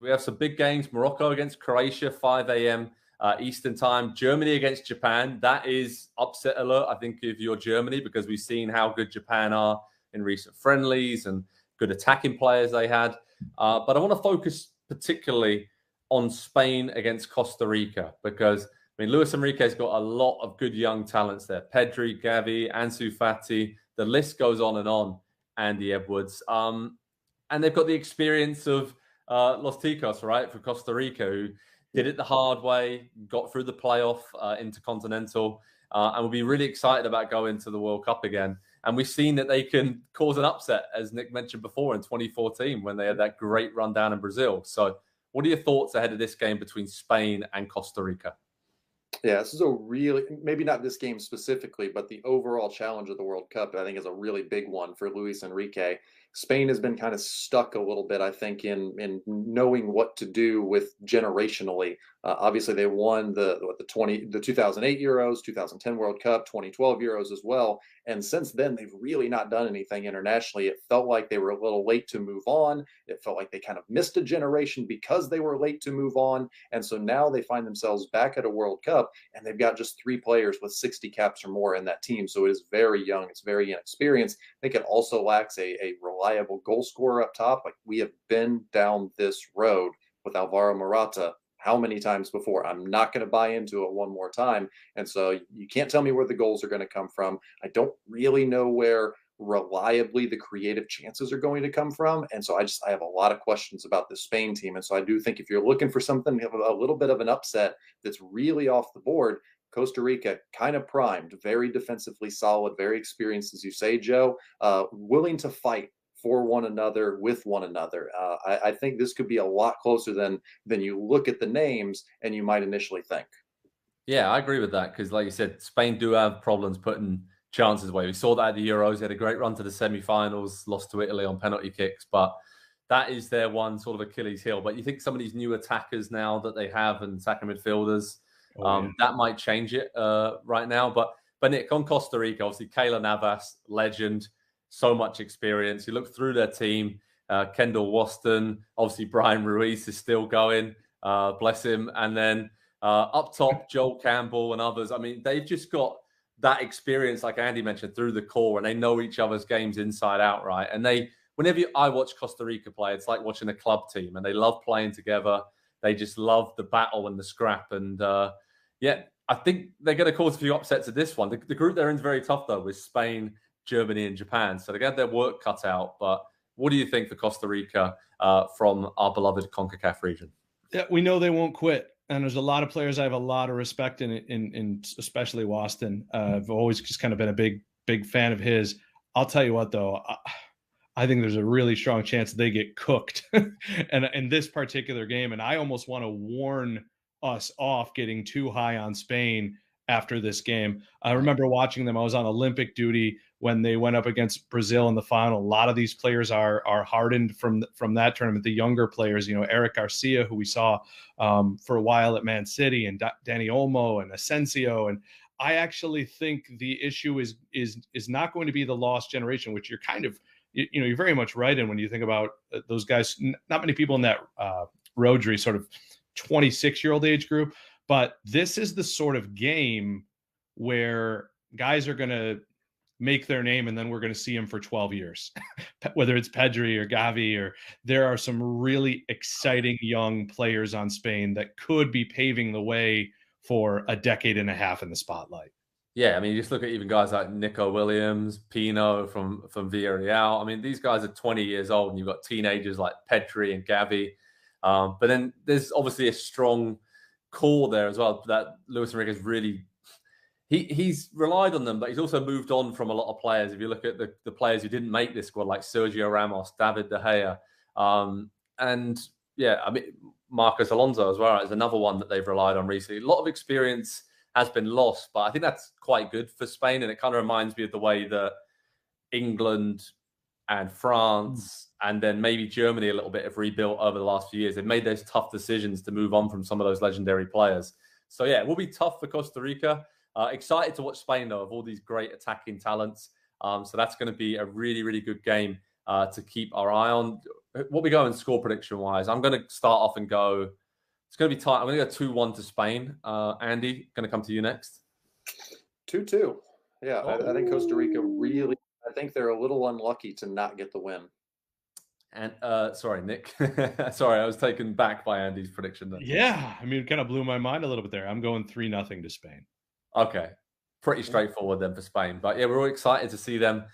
We have some big games. Morocco against Croatia, 5 a.m. Eastern time. Germany against Japan. That is upset alert, I think, if you're Germany, because we've seen how good Japan are in recent friendlies and good attacking players they had. But I want to focus particularly on Spain against Costa Rica, because, I mean, Luis Enrique's got a lot of good young talents there. Pedri, Gavi, Ansu Fati. The list goes on, Andy Edwards. And they've got the experience of Los Ticos, right, for Costa Rica, who did it the hard way, got through the playoff intercontinental, and will be really excited about going to the World Cup again. And we've seen that they can cause an upset, as Nick mentioned before, in 2014 when they had that great run down in Brazil. So what are your thoughts ahead of this game between Spain and Costa Rica? Yeah, this is a really, maybe not this game specifically, but the overall challenge of the World Cup, I think, is a really big one for Luis Enrique. Spain has been kind of stuck a little bit, I think, in knowing what to do with generationally. Obviously, they won the 2008 Euros, 2010 World Cup, 2012 Euros as well, and since then they've really not done anything internationally. It felt like they were a little late to move on. It felt like they kind of missed a generation because they were late to move on, and so now they find themselves back at a World Cup, and they've got just 3 players with 60 caps or more in that team. So it is very young. It's very inexperienced. I think it also lacks a reliable goal scorer up top. Like, we have been down this road with Alvaro Morata how many times before? I'm not going to buy into it one more time. And so you can't tell me where the goals are going to come from. I don't really know where reliably the creative chances are going to come from. And so I have a lot of questions about the Spain team. And so I do think if you're looking for something to have a little bit of an upset that's really off the board, Costa Rica kind of primed, very defensively solid, very experienced, as you say, Joe, willing to fight for one another, with one another. I think this could be a lot closer than you look at the names and you might initially think. Yeah, I agree with that, because, like you said, Spain do have problems putting chances away. We saw that at the Euros. They had a great run to the semi-finals, lost to Italy on penalty kicks, but that is their one sort of Achilles heel. But you think some of these new attackers now that they have, and attacking midfielders, that might change it right now. But Nick, on Costa Rica, obviously, Keylor Navas, legend, so much experience. You look through their team, Kendall Waston, obviously Brian Ruiz is still going, bless him. And then up top, Joel Campbell and others. I mean, they've just got that experience, like Andy mentioned, through the core, and they know each other's games inside out, right? And I watch Costa Rica play, it's like watching a club team, and they love playing together. They just love the battle and the scrap. And yeah, I think they're going to cause a few upsets at this one. The group they're in is very tough, though, with Spain, Germany, and Japan. So they got their work cut out. But what do you think for Costa Rica from our beloved CONCACAF region? Yeah, we know they won't quit. And there's a lot of players I have a lot of respect in especially Waston. I've always just kind of been a big fan of his. I'll tell you what, though, I think there's a really strong chance they get cooked and in this particular game. And I almost want to warn us off getting too high on Spain after this game. I remember watching them. I was on Olympic duty when they went up against Brazil in the final. A lot of these players are hardened from that tournament. The younger players, Eric Garcia, who we saw for a while at Man City, and Dani Olmo and Asensio. And I actually think the issue is not going to be the lost generation, which you're kind of, you're very much right in when you think about those guys. Not many people in that Rodri sort of 26-year-old age group, but this is the sort of game where guys are going to make their name, and then we're going to see them for 12 years, whether it's Pedri or Gavi, or there are some really exciting young players on Spain that could be paving the way for a decade and a half in the spotlight. Yeah, I mean, you just look at even guys like Nico Williams, Pino from Villarreal. I mean, these guys are 20 years old, and you've got teenagers like Pedri and Gavi. But then there's obviously a strong core there as well that Luis Enrique's really he's relied on them, but he's also moved on from a lot of players. If you look at the players who didn't make this squad, like Sergio Ramos, David De Gea, and yeah, I mean, Marcos Alonso as well is another one that they've relied on recently. A lot of experience has been lost, but I think that's quite good for Spain, and it kind of reminds me of the way that England and France and then maybe Germany a little bit have rebuilt over the last few years. They've made those tough decisions to move on from some of those legendary players. So yeah, it will be tough for Costa Rica. Excited to watch Spain, though, of all these great attacking talents. So that's going to be a really, really good game to keep our eye on. What we go in score prediction wise, I'm going to start off and go. It's going to be tight. I'm going to go 2-1 to Spain. Andy, going to come to you next. 2-2. Yeah, I think Costa Rica really. I think they're a little unlucky to not get the win. And sorry, Nick. Sorry, I was taken back by Andy's prediction then. Yeah, I mean, it kind of blew my mind a little bit there. I'm going 3-0 to Spain. Okay, pretty straightforward then for Spain. But yeah, we're all excited to see them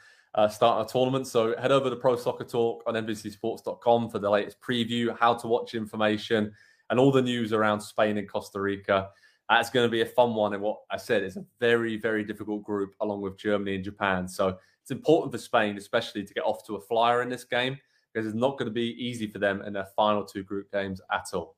start our tournament. So head over to Pro Soccer Talk on NBCSports.com for the latest preview, how to watch information, and all the news around Spain and Costa Rica. It's going to be a fun one. And what I said is a very, very difficult group along with Germany and Japan. So it's important for Spain, especially to get off to a flyer in this game, because it's not going to be easy for them in their final 2 group games at all.